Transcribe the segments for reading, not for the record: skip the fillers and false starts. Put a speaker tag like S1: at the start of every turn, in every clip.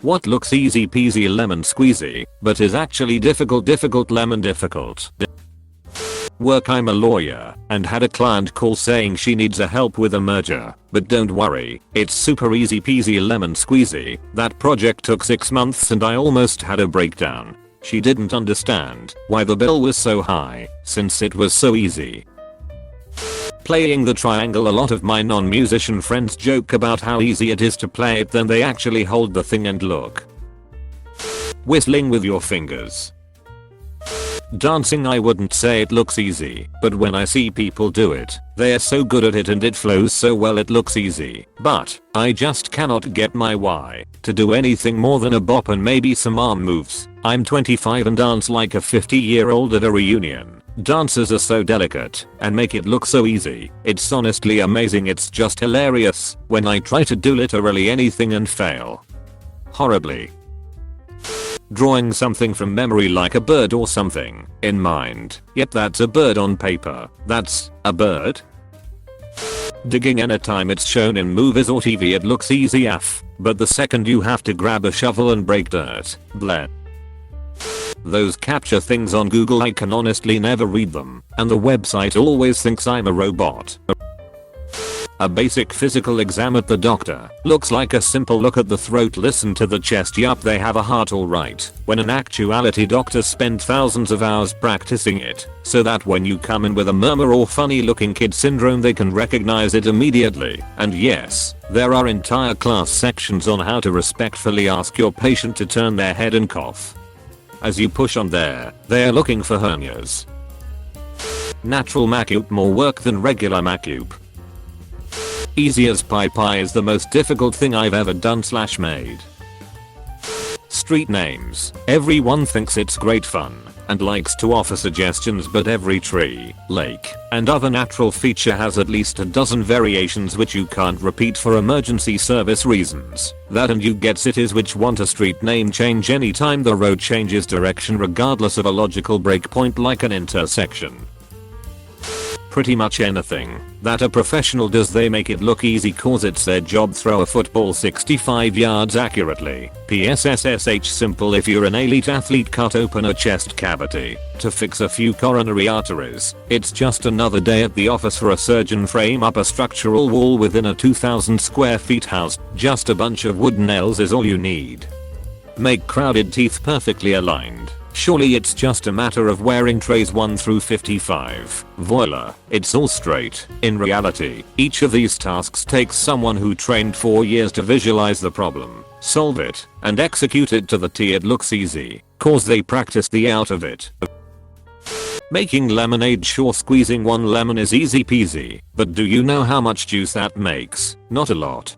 S1: What looks easy peasy lemon squeezy, but is actually difficult lemon difficult. Work. I'm a lawyer and had a client call saying she needs a help with a merger, but don't worry, it's super easy peasy lemon squeezy. That project took 6 months and I almost had a breakdown. She didn't understand why the bill was so high since it was so easy. Playing the triangle. A lot of my non-musician friends joke about how easy it is to play it, then they actually hold the thing and look. Whistling with your fingers. Dancing. I wouldn't say it looks easy, but when I see people do it, they are so good at it and it flows so well it looks easy. But I just cannot get my why to do anything more than a bop and maybe some arm moves. I'm 25 and dance like a 50-year-old at a reunion. Dancers are so delicate and make it look so easy. It's honestly amazing. It's just hilarious when I try to do literally anything and fail horribly. Drawing something from memory like a bird or something in mind, yet that's a bird on paper. That's a bird. Digging. Anytime it's shown in movies or TV it looks easy AF, but the second you have to grab a shovel and break dirt, bleh. Those capture things on Google, I can honestly never read them, and the website always thinks I'm a robot. A basic physical exam at the doctor looks like a simple look at the throat, listen to the chest, yup they have a heart alright, when in actuality doctors spend thousands of hours practicing it, so that when you come in with a murmur or funny looking kid syndrome they can recognize it immediately. And yes, there are entire class sections on how to respectfully ask your patient to turn their head and cough. As you push on there, they are looking for hernias. Natural macup. More work than regular macup. Easy as pie is the most difficult thing I've ever done / made. Street names. Everyone thinks it's great fun and likes to offer suggestions, but every tree, lake, and other natural feature has at least a dozen variations which you can't repeat for emergency service reasons. That and you get cities which want a street name change anytime the road changes direction regardless of a logical breakpoint like an intersection. Pretty much anything that a professional does they make it look easy cause it's their job. Throw a football 65 yards accurately. PSSSH. Simple. If you're an elite athlete, cut open a chest cavity to fix a few coronary arteries. It's just another day at the office for a surgeon. Frame up a structural wall within a 2,000 square feet house. Just a bunch of wood nails is all you need. Make crowded teeth perfectly aligned. Surely it's just a matter of wearing trays 1 through 55. Voila, it's all straight. In reality, each of these tasks takes someone who trained 4 years to visualize the problem, solve it, and execute it to the T. It looks easy, cause they practiced the out of it. Making lemonade. Sure, squeezing 1 lemon is easy peasy, but do you know how much juice that makes? Not a lot.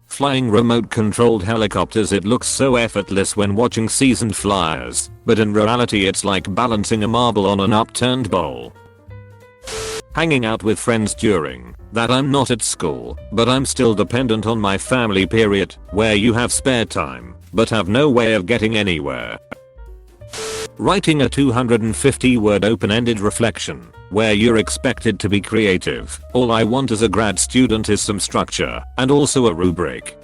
S1: Flying remote controlled helicopters. It looks so effortless when watching seasoned flyers, but in reality it's like balancing a marble on an upturned bowl. Hanging out with friends during that I'm not at school, but I'm still dependent on my family. Period. Where you have spare time, but have no way of getting anywhere. Writing a 250 word open-ended reflection where you're expected to be creative. All I want as a grad student is some structure and also a rubric.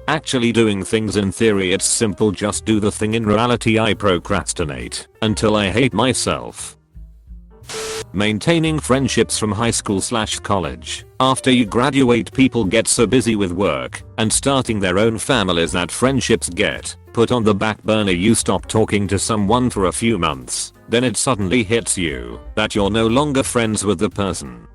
S1: Actually doing things. In theory it's simple, just do the thing. In reality I procrastinate until I hate myself. Maintaining friendships from high school / college. After you graduate people get so busy with work and starting their own families that friendships get put on the back burner. You stop talking to someone for a few months, then it suddenly hits you that you're no longer friends with the person.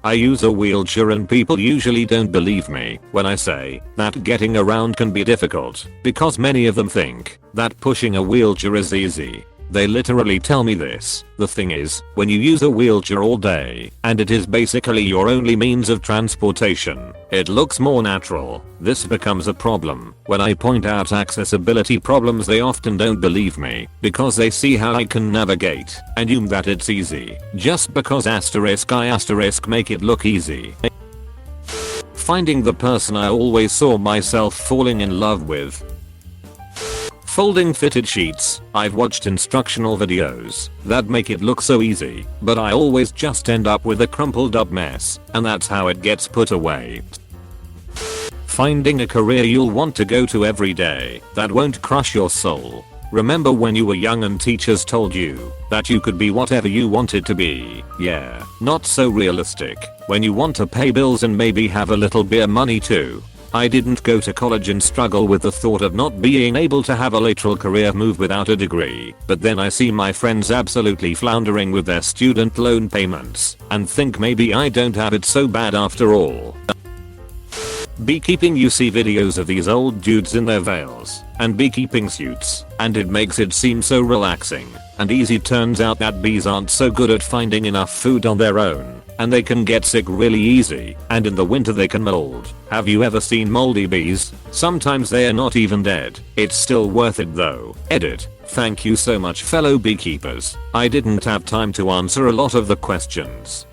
S1: I use a wheelchair and people usually don't believe me when I say that getting around can be difficult because many of them think that pushing a wheelchair is easy. They literally tell me this. The thing is, when you use a wheelchair all day, and it is basically your only means of transportation, it looks more natural. This becomes a problem. When I point out accessibility problems they often don't believe me, because they see how I can navigate, and assume that it's easy, just because *I* make it look easy. Finding the person I always saw myself falling in love with. Folding fitted sheets. I've watched instructional videos that make it look so easy, but I always just end up with a crumpled up mess, and that's how it gets put away. Finding a career you'll want to go to every day that won't crush your soul. Remember when you were young and teachers told you that you could be whatever you wanted to be? Yeah, not so realistic. When you want to pay bills and maybe have a little beer money too. I didn't go to college and struggle with the thought of not being able to have a lateral career move without a degree, but then I see my friends absolutely floundering with their student loan payments and think maybe I don't have it so bad after all. Beekeeping. You see videos of these old dudes in their veils and beekeeping suits, and it makes it seem so relaxing and easy. Turns out that bees aren't so good at finding enough food on their own, and they can get sick really easy, and in the winter they can mold. Have you ever seen moldy bees? Sometimes they are not even dead. It's still worth it though. Edit. Thank you so much, fellow beekeepers. I didn't have time to answer a lot of the questions,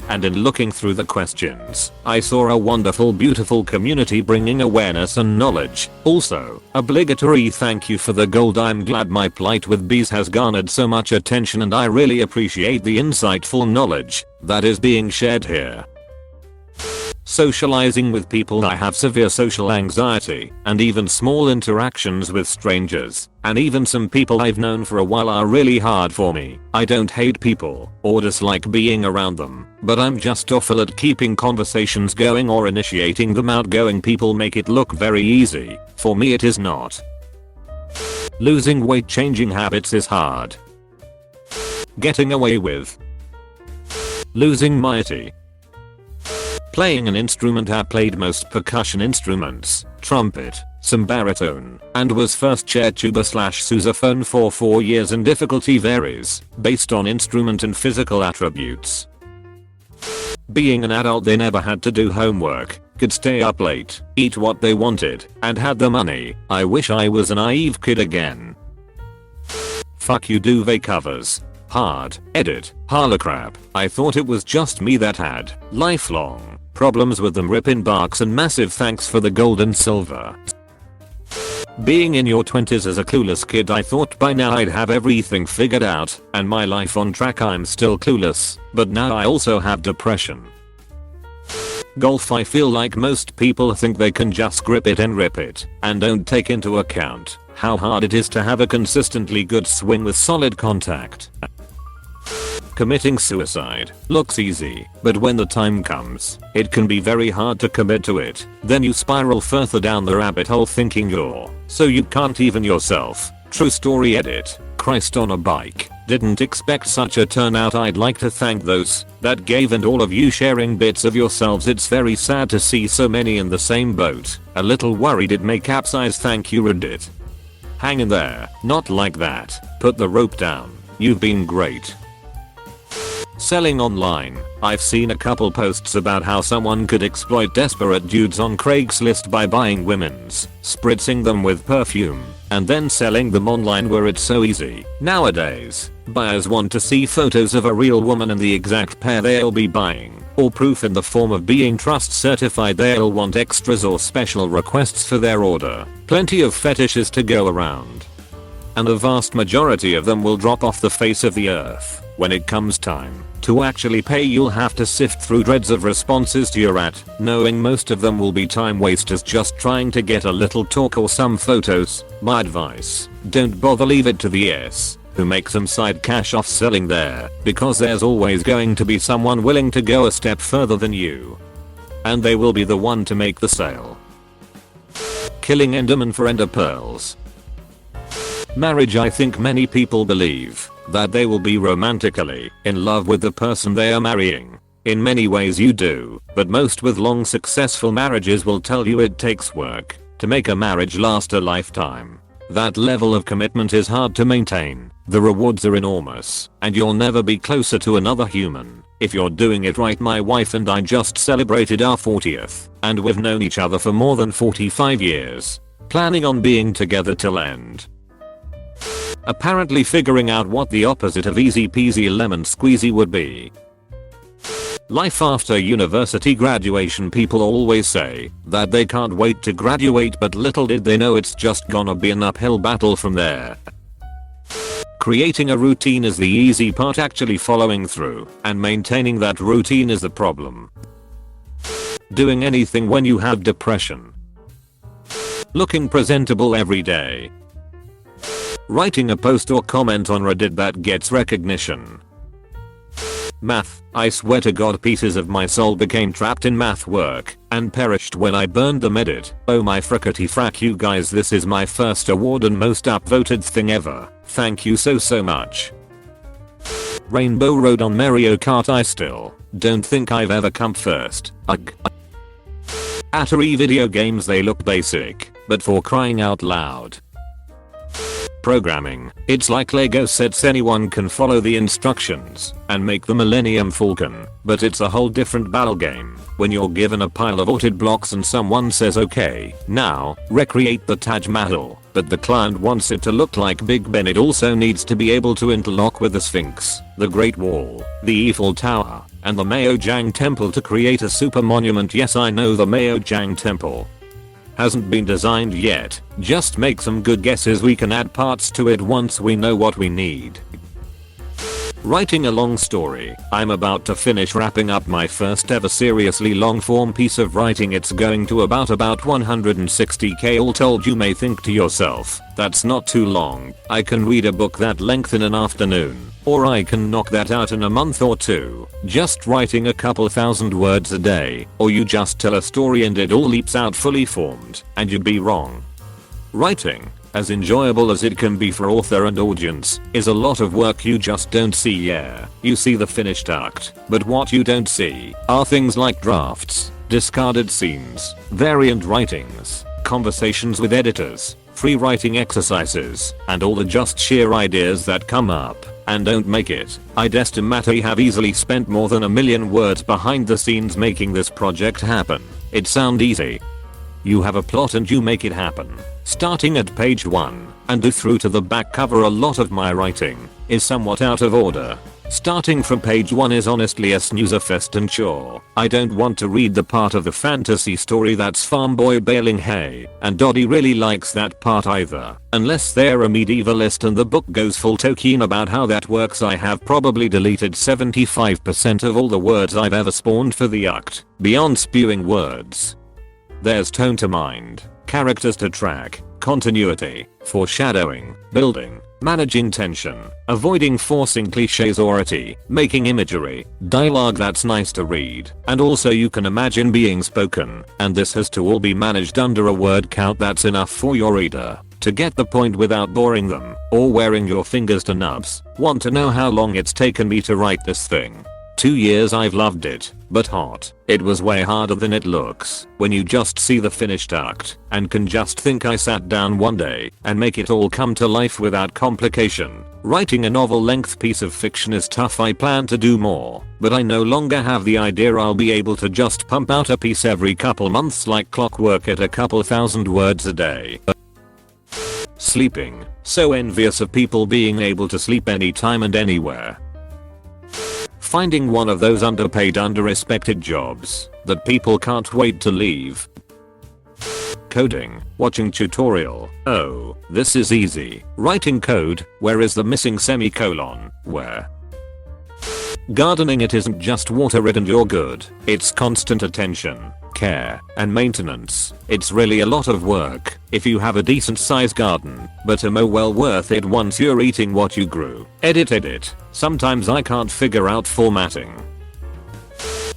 S1: and in looking through the questions, I saw a wonderful, beautiful community bringing awareness and knowledge. Also, obligatory thank you for the gold. I'm glad my plight with bees has garnered so much attention, and I really appreciate the insightful knowledge that is being shared here. Socializing with people. I have severe social anxiety, and even small interactions with strangers, and even some people I've known for a while, are really hard for me. I don't hate people or dislike being around them, but I'm just awful at keeping conversations going or initiating them. Outgoing people make it look very easy. For me it is not. Losing weight. Changing habits is hard. Getting away with losing my tea. Playing an instrument. I played most percussion instruments, trumpet, some baritone, and was first chair tuba / sousaphone for 4 years, and difficulty varies based on instrument and physical attributes. Being an adult, they never had to do homework, could stay up late, eat what they wanted, and had the money. I wish I was a naive kid again. Fuck you, duvet covers. Hard. Edit. Harlocrap. I thought it was just me that had lifelong problems with them. Rip in barks, and massive thanks for the gold and silver. Being in your 20s as a clueless kid, I thought by now I'd have everything figured out and my life on track. I'm still clueless, but now I also have depression. Golf. I feel like most people think they can just grip it and rip it, and don't take into account how hard it is to have a consistently good swing with solid contact. Committing suicide looks easy, but when the time comes, it can be very hard to commit to it. Then you spiral further down the rabbit hole thinking you're so you can't even yourself. True story. Edit. Christ on a bike. Didn't expect such a turnout. I'd like to thank those that gave, and all of you sharing bits of yourselves. It's very sad to see so many in the same boat. A little worried it may capsize. Thank you, Reddit. Hang in there. Not like that. Put the rope down. You've been great. Selling online. I've seen a couple posts about how someone could exploit desperate dudes on Craigslist by buying women's, spritzing them with perfume, and then selling them online where it's so easy. Nowadays, buyers want to see photos of a real woman and the exact pair they'll be buying, or proof in the form of being trust certified. They'll want extras or special requests for their order. Plenty of fetishes to go around, and the vast majority of them will drop off the face of the earth. When it comes time to actually pay, you'll have to sift through dreads of responses to your ad, knowing most of them will be time wasters just trying to get a little talk or some photos. My advice: don't bother, leave it to the S who make some side cash off selling there, because there's always going to be someone willing to go a step further than you, and they will be the one to make the sale. Killing Enderman for ender pearls. Marriage. I think many people believe that they will be romantically in love with the person they are marrying. In many ways you do, but most with long successful marriages will tell you it takes work to make a marriage last a lifetime. That level of commitment is hard to maintain. The rewards are enormous, and you'll never be closer to another human if you're doing it right. My wife and I just celebrated our 40th, and we've known each other for more than 45 years, planning on being together till end. Apparently figuring out what the opposite of easy peasy lemon squeezy would be. Life after university graduation. People always say that they can't wait to graduate, but little did they know it's just gonna be an uphill battle from there. Creating a routine is the easy part, actually following through and maintaining that routine is the problem. Doing anything when you have depression Looking presentable every day. Writing a post or comment on Reddit that gets recognition. Math. I swear to God, pieces of my soul became trapped in math work and perished when I burned them edit. Oh my frickety frack, you guys, this is my first award and most upvoted thing ever. Thank you so much. Rainbow Road on Mario Kart. I still don't think I've ever come first. Ugh. Atari video games, they look basic, but for crying out loud. Programming. It's like Lego sets, anyone can follow the instructions and make the Millennium Falcon, but it's a whole different battle game when you're given a pile of ordered blocks and someone says, okay, now recreate the Taj Mahal, but the client wants it to look like Big Ben. It also needs to be able to interlock with the Sphinx, the Great Wall, the Eiffel Tower, and the Maojang Temple to create a super monument. Yes, I know the Maojang Temple hasn't been designed yet. Just make some good guesses, we can add parts to it once we know what we need. Writing a long story. I'm about to finish wrapping up my first ever seriously long form piece of writing. It's going to about 160k all told. You may think to yourself, that's not too long. I can read a book that length in an afternoon, or I can knock that out in a month or two, just writing a couple thousand words a day, or you just tell a story and it all leaps out fully formed, and you'd be wrong. Writing, as enjoyable as it can be for author and audience, is a lot of work you just don't see. Yeah, you see the finished act, but what you don't see are things like drafts, discarded scenes, variant writings, conversations with editors, free writing exercises, and all the just sheer ideas that come up and don't make it. I'd estimate I have easily spent more than 1 million words behind the scenes making this project happen. It sounds easy. You have a plot and you make it happen. Starting at page 1 and through to the back cover, a lot of my writing is somewhat out of order. Starting from page 1 is honestly a snoozer fest, and sure, I don't want to read the part of the fantasy story that's farm boy baling hay, and Doddy really likes that part either, unless they're a medievalist and the book goes full Tolkien about how that works. I have probably deleted 75% of all the words I've ever spawned for the act, beyond spewing words. There's tone to mind, characters to track, continuity, foreshadowing, building, managing tension, avoiding forcing cliches or making imagery, dialogue that's nice to read, and also you can imagine being spoken, and this has to all be managed under a word count that's enough for your reader to get the point without boring them or wearing your fingers to nubs. Want to know how long it's taken me to write this thing? 2 years. I've loved it, but hot. It was way harder than it looks when you just see the finished act and can just think I sat down one day and make it all come to life without complication. Writing a novel length piece of fiction is tough. I plan to do more, but I no longer have the idea I'll be able to just pump out a piece every couple months like clockwork at a couple thousand words a day. Sleeping. So envious of people being able to sleep anytime and anywhere. Finding one of those underpaid, underrespected jobs that people can't wait to leave. Coding. Watching tutorial. Oh, this is easy. Writing code. Where is the missing semicolon? Where? Gardening. It isn't just water it and you're good. It's constant attention, care, and maintenance. It's really a lot of work if you have a decent sized garden, but well worth it once you're eating what you grew. Edit. Sometimes I can't figure out formatting.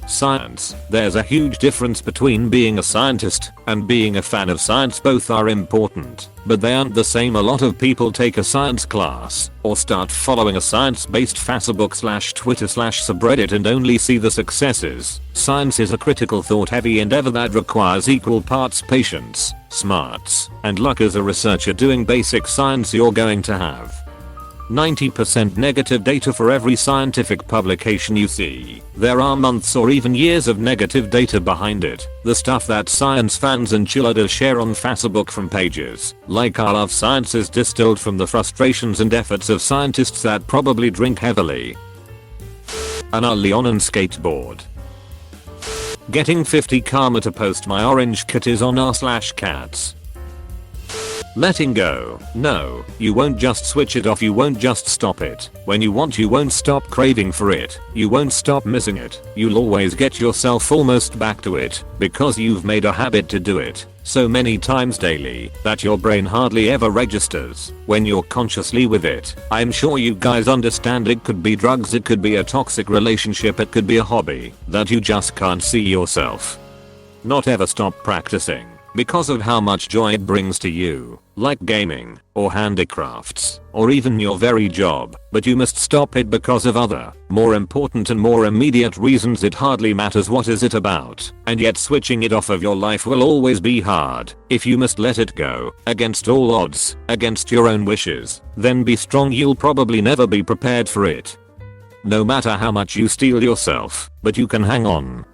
S1: Science. There's a huge difference between being a scientist and being a fan of science. Both are important, but they aren't the same. A lot of people take a science class or start following a science-based Facebook/Twitter/subreddit and only see the successes. Science is a critical, thought-heavy endeavor that requires equal parts patience, smarts, and luck. As a researcher doing basic science, you're going to have 90% negative data for every scientific publication you see. There are months or even years of negative data behind it. The stuff that science fans and cheerleaders share on Facebook from pages like I Love Science is distilled from the frustrations and efforts of scientists that probably drink heavily. An Leon and skateboard. Getting 50 karma to post my orange cat is on r/cats. Letting go. No, you won't just switch it off. You won't just stop it. When you want, you won't stop craving for it. You won't stop missing it. You'll always get yourself almost back to it because you've made a habit to do it. so many times daily that your brain hardly ever registers when you're consciously with it. I'm sure you guys understand it could be drugs, it could be a toxic relationship, it could be a hobby that you just can't see yourself. Not ever stop practicing because of how much joy it brings to you, like gaming, or handicrafts, or even your very job, but you must stop it because of other, more important and more immediate reasons. It hardly matters what is it about, and yet switching it off of your life will always be hard. If you must let it go, against all odds, against your own wishes, then be strong, you'll probably never be prepared for it. No matter how much you steel yourself, but you can hang on,